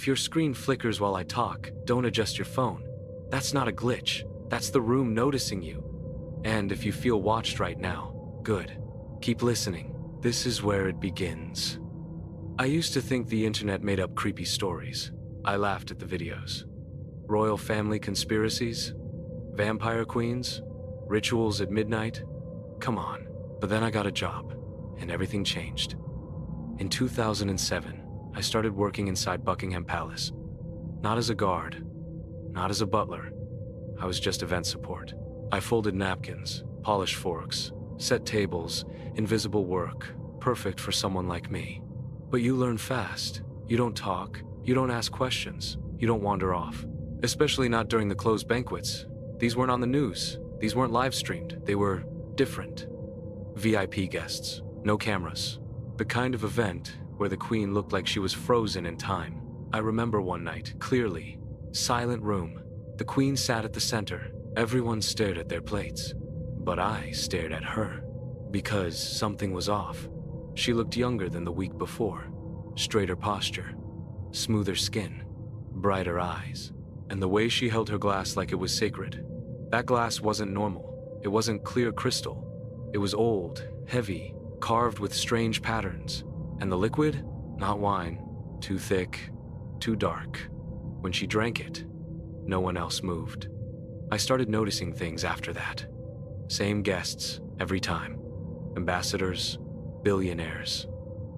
If your screen flickers while I talk, don't adjust your phone. That's not a glitch. That's the room noticing you. And if you feel watched right now, good. Keep listening. This is where it begins. I used to think the internet made up creepy stories. I laughed at the videos. Royal family conspiracies? Vampire queens? Rituals at midnight? Come on. But then I got a job, and everything changed. In 2007, I started working inside Buckingham Palace. Not as a guard, not as a butler. I was just event support. I folded napkins, polished forks, set tables, invisible work, perfect for someone like me. But you learn fast. You don't talk, you don't ask questions, you don't wander off. Especially not during the closed banquets. These weren't on the news, these weren't live streamed, they were different. VIP guests, no cameras. The kind of event where the Queen looked like she was frozen in time. I remember one night, clearly. Silent room. The Queen sat at the center. Everyone stared at their plates. But I stared at her. Because something was off. She looked younger than the week before. Straighter posture. Smoother skin. Brighter eyes. And the way she held her glass like it was sacred. That glass wasn't normal. It wasn't clear crystal. It was old, heavy, carved with strange patterns. And the liquid? Not wine. Too thick, too dark. When she drank it, no one else moved. I started noticing things after that. Same guests, every time. Ambassadors, billionaires,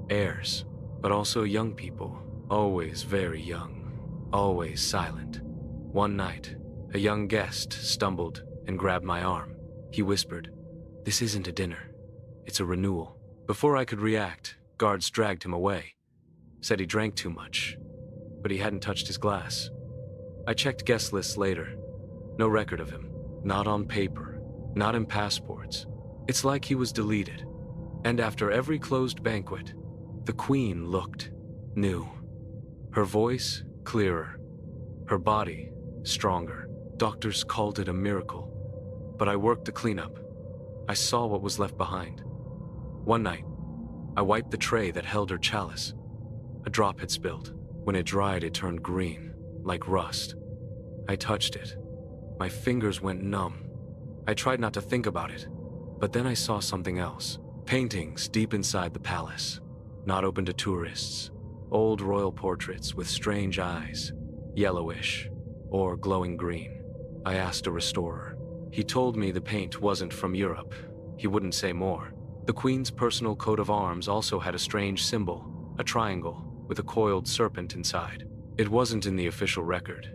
heirs, but also young people, always very young, always silent. One night, a young guest stumbled and grabbed my arm. He whispered, "This isn't a dinner, it's a renewal." Before I could react, guards dragged him away. Said he drank too much, but he hadn't touched his glass. I checked guest lists later. No record of him. Not on paper. Not in passports. It's like he was deleted. And after every closed banquet, the Queen looked new. Her voice, clearer. Her body, stronger. Doctors called it a miracle. But I worked the cleanup. I saw what was left behind. One night, I wiped the tray that held her chalice. A drop had spilled. When it dried, it turned green, like rust. I touched it. My fingers went numb. I tried not to think about it, but then I saw something else. Paintings deep inside the palace, not open to tourists. Old royal portraits with strange eyes, yellowish or glowing green. I asked a restorer. He told me the paint wasn't from Europe. He wouldn't say more. The Queen's personal coat of arms also had a strange symbol, a triangle with a coiled serpent inside. It wasn't in the official record.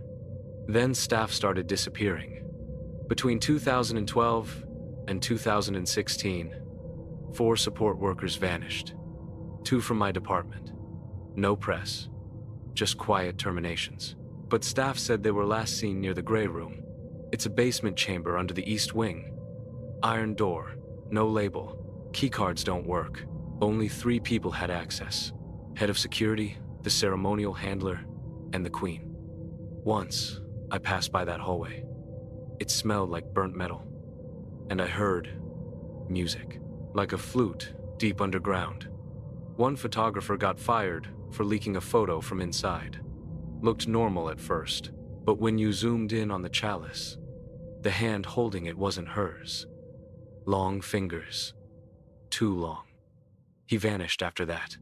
Then staff started disappearing. Between 2012 and 2016, 4 support workers vanished. 2 from my department. No press, just quiet terminations. But staff said they were last seen near the Grey Room. It's a basement chamber under the east wing. Iron door, no label. Keycards don't work. Only 3 people had access. Head of security, the ceremonial handler, and the Queen. Once, I passed by that hallway. It smelled like burnt metal. And I heard music, like a flute, deep underground. One photographer got fired for leaking a photo from inside. Looked normal at first, but when you zoomed in on the chalice, the hand holding it wasn't hers. Long fingers. Too long. He vanished after that.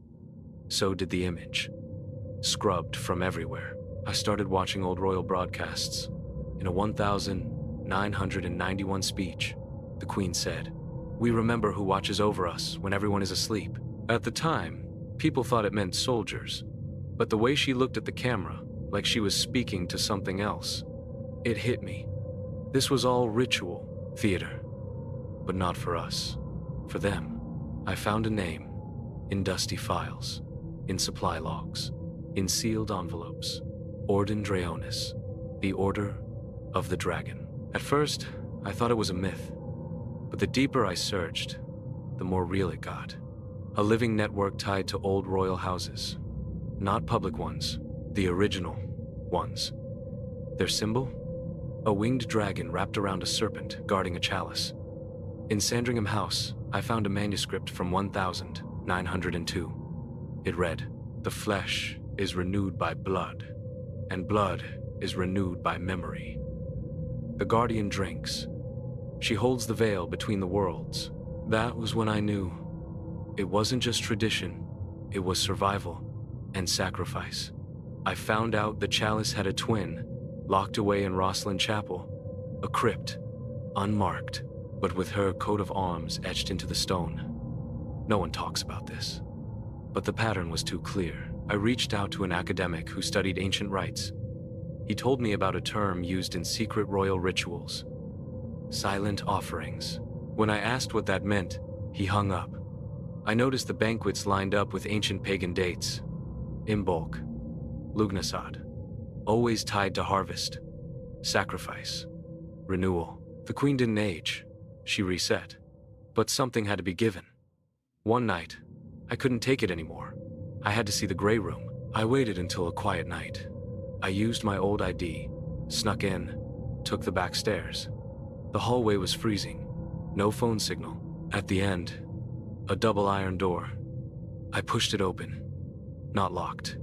So did the image. Scrubbed from everywhere. I started watching old royal broadcasts. In a 1991 speech, the Queen said, "We remember who watches over us when everyone is asleep." At the time, people thought it meant soldiers. But the way she looked at the camera, like she was speaking to something else, it hit me. This was all ritual, theater. But not for us. For them. I found a name. In dusty files. In supply logs. In sealed envelopes. Orden Draonis. The Order of the Dragon. At first, I thought it was a myth. But the deeper I searched, the more real it got. A living network tied to old royal houses. Not public ones. The original ones. Their symbol? A winged dragon wrapped around a serpent guarding a chalice. In Sandringham House, I found a manuscript from 1902. It read, "The flesh is renewed by blood, and blood is renewed by memory. The guardian drinks. She holds the veil between the worlds. That was when I knew. It wasn't just tradition, it was survival and sacrifice. I found out the chalice had a twin, locked away in Rosslyn Chapel, a crypt, unmarked, but with her coat of arms etched into the stone. No one talks about this, but the pattern was too clear. I reached out to an academic who studied ancient rites. He told me about a term used in secret royal rituals: silent offerings. When I asked what that meant, he hung up. I noticed the banquets lined up with ancient pagan dates. Imbolc, Lughnasadh, always tied to harvest, sacrifice, renewal. The queen didn't age, she reset, but something had to be given. One night, I couldn't take it anymore. I had to see the Grey Room. I waited until a quiet night. I used my old ID, snuck in, took the back stairs. The hallway was freezing, no phone signal. At the end, a double iron door. I pushed it open, not locked.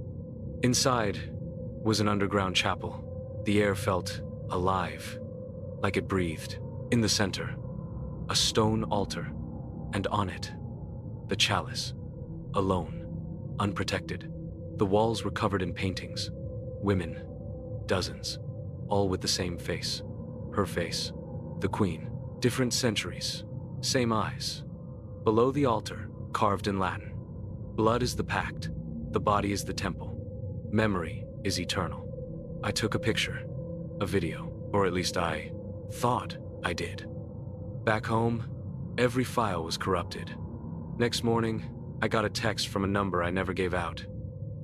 Inside was an underground chapel. The air felt alive, like it breathed. In the center, a stone altar, and on it, the chalice, alone, unprotected. The walls were covered in paintings. Women, dozens, all with the same face. Her face, the queen. Different centuries, same eyes. Below the altar, carved in Latin: blood is the pact, the body is the temple. Memory is eternal. I took a picture, a video, or at least I thought I did. Back home, every file was corrupted. Next morning, I got a text from a number I never gave out.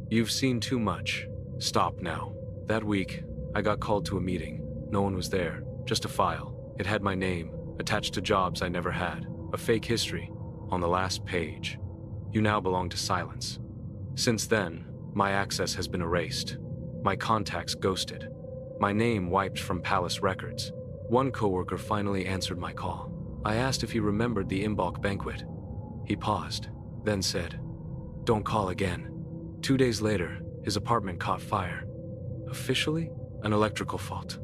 "You've seen too much. Stop now." That week, I got called to a meeting. No one was there, just a file. It had my name, attached to jobs I never had, a fake history. On the last page, "You now belong to silence." Since then, my access has been erased. My contacts ghosted. My name wiped from palace records. One coworker finally answered my call. I asked if he remembered the Imbolc banquet. He paused, then said, "Don't call again." 2 days later, his apartment caught fire. Officially, an electrical fault.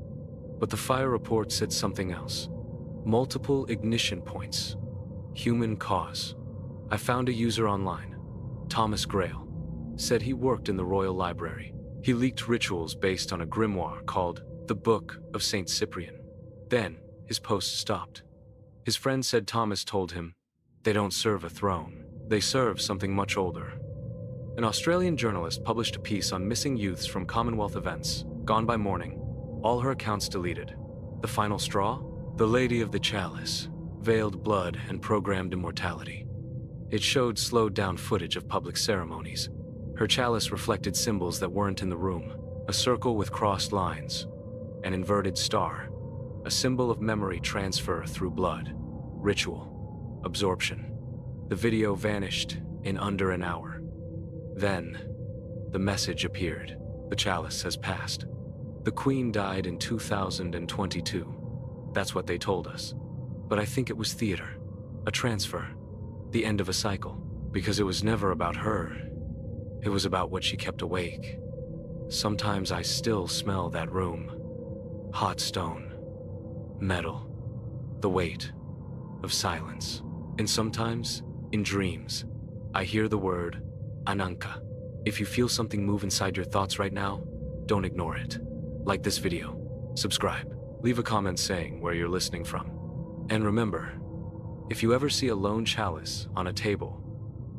But the fire report said something else. Multiple ignition points. Human cause. I found a user online, Thomas Grail. Said he worked in the Royal Library. He leaked rituals based on a grimoire called the Book of Saint Cyprian. Then, his post stopped. His friend said Thomas told him, "They don't serve a throne. They serve something much older." An Australian journalist published a piece on missing youths from Commonwealth events, gone by morning, all her accounts deleted. The final straw? The Lady of the Chalice, veiled blood and programmed immortality. It showed slowed-down footage of public ceremonies. Her chalice reflected symbols that weren't in the room: a circle with crossed lines, an inverted star, a symbol of memory transfer through blood, ritual, absorption. The video vanished in under an hour. Then, the message appeared: the chalice has passed. The Queen died in 2022. That's what they told us. But I think it was theater, a transfer, the end of a cycle, because it was never about her. It was about what she kept awake. Sometimes I still smell that room. Hot stone, metal, the weight of silence. And sometimes, in dreams, I hear the word Ananka. If you feel something move inside your thoughts right now, don't ignore it. Like this video, subscribe, leave a comment saying where you're listening from. And remember, if you ever see a lone chalice on a table,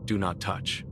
do not touch.